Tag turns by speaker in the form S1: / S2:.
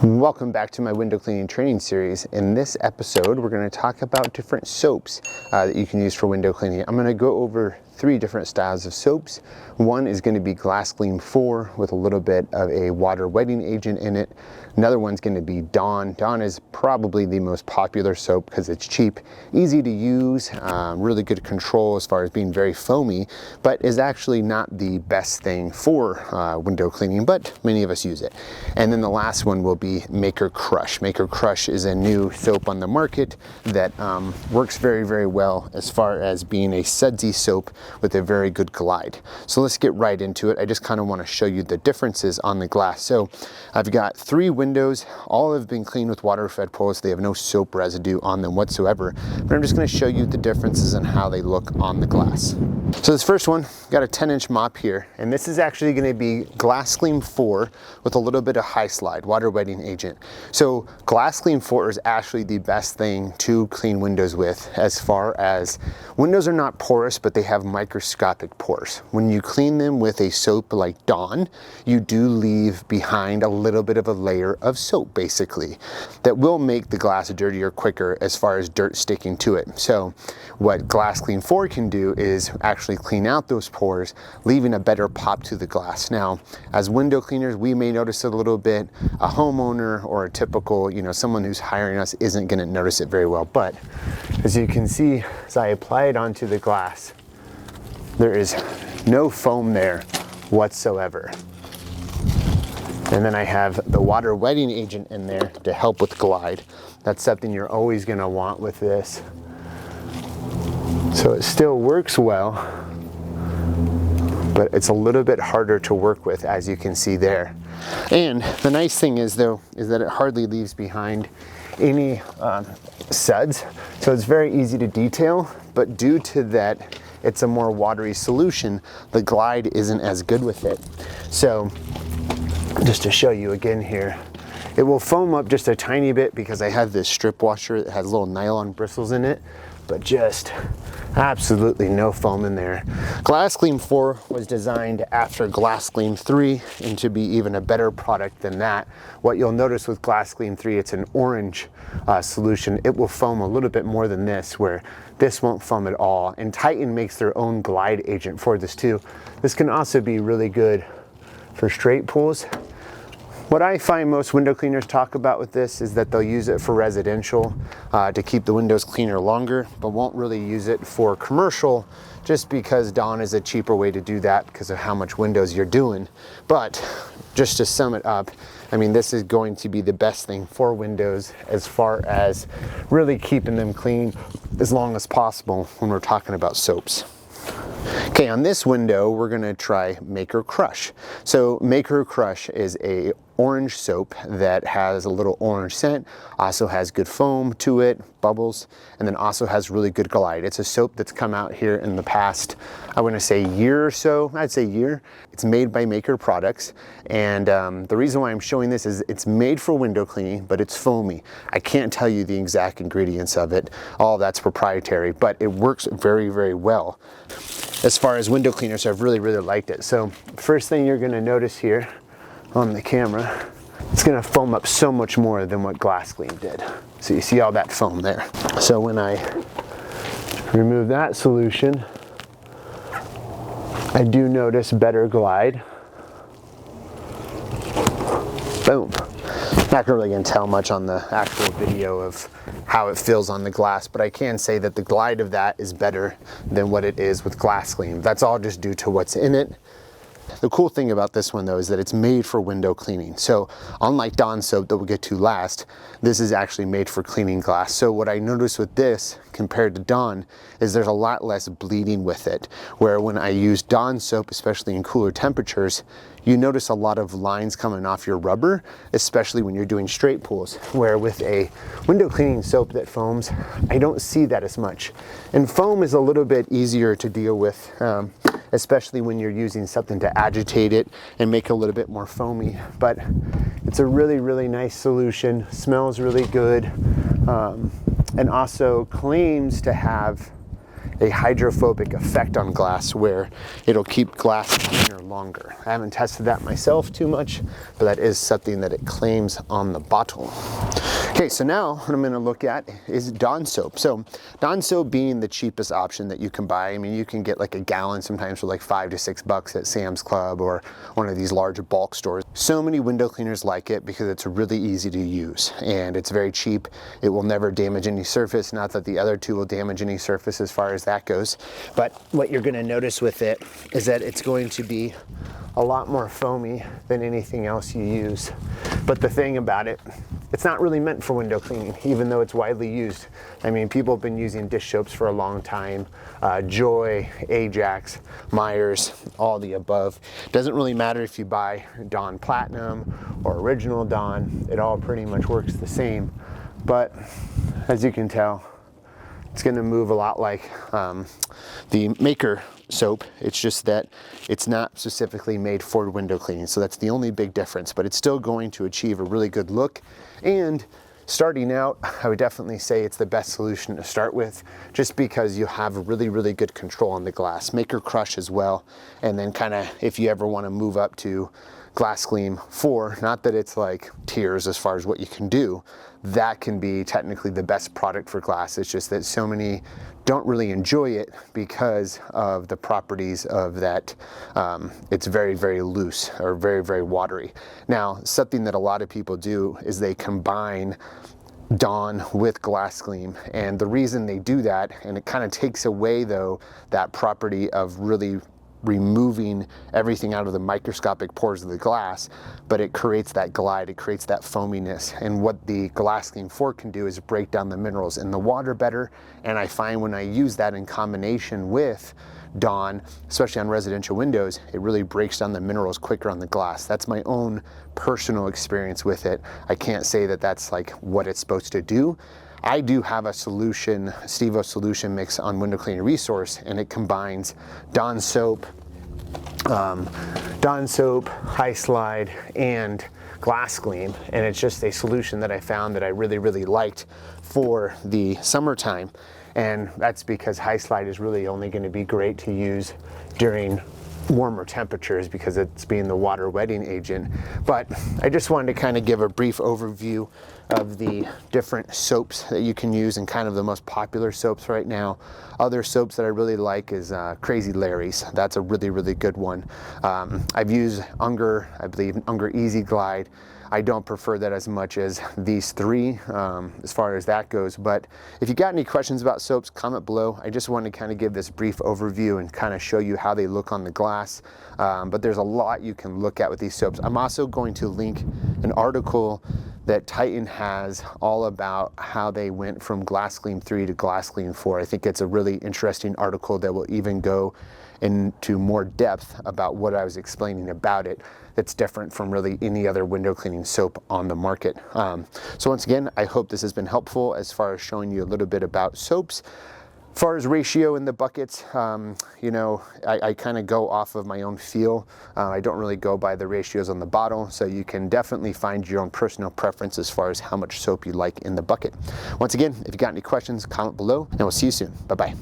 S1: Welcome back to my window cleaning training series. In this episode, we're going to talk about different soaps that you can use for window cleaning. I'm going to go over 3 different styles of soaps. One is going to be Glass Gleam 4 with a little bit of a water wetting agent in it. Another one's going to be Dawn. Dawn is probably the most popular soap because it's cheap, easy to use, really good control as far as being very foamy, but is actually not the best thing for window cleaning, but many of us use it. And then the last one will be Maykker Krush. Maykker Krush is a new soap on the market that works very, very well as far as being a sudsy soap with a very good glide. So let's get right into it. I just kind of want to show you the differences on the glass. So I've got 3 windows. All have been cleaned with water-fed pools. They have no soap residue on them whatsoever. But I'm just going to show you the differences in how they look on the glass. So this first one, got a 10-inch mop here, and this is actually going to be Glass Gleam 4 with a little bit of high slide, water wetting agent. So Glass Gleam 4 is actually the best thing to clean windows with, as far as windows are not porous, but they have microscopic pores. When you clean them with a soap like Dawn, you do leave behind a little bit of a layer of soap, basically, that will make the glass dirtier quicker as far as dirt sticking to it. So what Glass Gleam 4 can do is actually clean out those pores, leaving a better pop to the glass. Now, as window cleaners, we may notice it a little bit. A homeowner or a typical, someone who's hiring us isn't going to notice it very well. But as you can see, as I apply it onto the glass, there is no foam there whatsoever. And then I have the water wetting agent in there to help with glide. That's something you're always going to want with this. So it still works well, but it's a little bit harder to work with, as you can see there. And the nice thing is, though, is that it hardly leaves behind any suds. So it's very easy to detail, but due to that it's a more watery solution, the glide isn't as good with it. So just to show you again here, it will foam up just a tiny bit because I have this strip washer that has little nylon bristles in it, but just absolutely no foam in there. Glass Gleam 4 was designed after Glass Gleam 3 and to be even a better product than that. What you'll notice with Glass Gleam 3, it's an orange solution. It will foam a little bit more than this, where this won't foam at all. And Titan makes their own glide agent for this too. This can also be really good for straight pools. What I find most window cleaners talk about with this is that they'll use it for residential to keep the windows cleaner longer, but won't really use it for commercial, just because Dawn is a cheaper way to do that because of how much windows you're doing. But just to sum it up, I mean, this is going to be the best thing for windows as far as really keeping them clean as long as possible when we're talking about soaps. Okay, on this window, we're gonna try Maykker Krush. So Maykker Krush is a orange soap that has a little orange scent, also has good foam to it, bubbles, and then also has really good glide. It's a soap that's come out here in the past, I want to say year or so, I'd say year. It's made by Maykker products, and the reason why I'm showing this is it's made for window cleaning, but it's foamy. I can't tell you the exact ingredients of it. All that's proprietary, but it works very, very well. As far as window cleaners, I've really, really liked it. So first thing you're going to notice here on the camera, it's going to foam up so much more than what Glass Gleam did. So you see all that foam there. So when I remove that solution, I do notice better glide. Boom. Not really going to tell much on the actual video of how it feels on the glass, but I can say that the glide of that is better than what it is with Glass Gleam. That's all just due to what's in it. The cool thing about this one, though, is that it's made for window cleaning. So unlike Dawn soap that we'll get to last, this is actually made for cleaning glass. So what I noticed with this compared to Dawn is there's a lot less bleeding with it, where when I use Dawn soap, especially in cooler temperatures, you notice a lot of lines coming off your rubber, especially when you're doing straight pools, where with a window cleaning soap that foams, I don't see that as much. And foam is a little bit easier to deal with, especially when you're using something to agitate it and make it a little bit more foamy. But it's a really, really nice solution, smells really good, and also claims to have a hydrophobic effect on glass where it'll keep glass cleaner longer. I haven't tested that myself too much, but that is something that it claims on the bottle. Okay, so now what I'm going to look at is Dawn soap. So Dawn soap being the cheapest option that you can buy. I mean, you can get like a gallon sometimes for like $5 to $6 at Sam's Club or one of these larger bulk stores. So many window cleaners like it because it's really easy to use and it's very cheap. It will never damage any surface. Not that the other two will damage any surface as far as that goes. But what you're going to notice with it is that it's going to be a lot more foamy than anything else you use. But the thing about it, it's not really meant for window cleaning, even though it's widely used. I mean, people have been using dish soaps for a long time. Joy, Ajax, Myers, all the above. Doesn't really matter if you buy Dawn Platinum or Original Dawn, it all pretty much works the same. But as you can tell, it's gonna move a lot like the Maykker soap. It's just that it's not specifically made for window cleaning. So that's the only big difference, but it's still going to achieve a really good look. And starting out, I would definitely say it's the best solution to start with, just because you have really, really good control on the glass. Maykker Krush as well. And then kind of, if you ever want to move up to Glass Gleam 4, not that it's like tiers as far as what you can do, that can be technically the best product for glass. It's just that so many don't really enjoy it because of the properties of that. It's very, very loose or very, very watery. Now, something that a lot of people do is they combine Dawn with Glass Gleam, and the reason they do that, and it kind of takes away though that property of really removing everything out of the microscopic pores of the glass, but it creates that glide, it creates that foaminess. And what the Glass Gleam 4 can do is break down the minerals in the water better. And I find when I use that in combination with Dawn, especially on residential windows, it really breaks down the minerals quicker on the glass. That's my own personal experience with it. I can't say that that's like what it's supposed to do. I do have a solution, SteveO solution mix on Window Cleaning Resource, and it combines Dawn soap, High Slide, and Glass Gleam, and it's just a solution that I found that I really, really liked for the summertime. And that's because High Slide is really only going to be great to use during warmer temperatures because it's being the water wetting agent. But I just wanted to kind of give a brief overview of the different soaps that you can use and kind of the most popular soaps right now. Other soaps that I really like is Crazy Larry's. That's a really, really good one. I've used Unger, I believe Unger Easy Glide. I don't prefer that as much as these three as far as that goes. But if you got any questions about soaps, comment below. I just wanted to kind of give this brief overview and kind of show you how they look on the glass. But there's a lot you can look at with these soaps. I'm also going to link an article that Titan has all about how they went from Glass Gleam 3 to Glass Gleam 4. I think it's a really interesting article that will even go into more depth about what I was explaining about it that's different from really any other window cleaning soap on the market. So once again, I hope this has been helpful as far as showing you a little bit about soaps. As far as ratio in the buckets, you know, I kind of go off of my own feel. I don't really go by the ratios on the bottle, so you can definitely find your own personal preference as far as how much soap you like in the bucket. Once again, if you got any questions, comment below, and we'll see you soon. Bye-bye.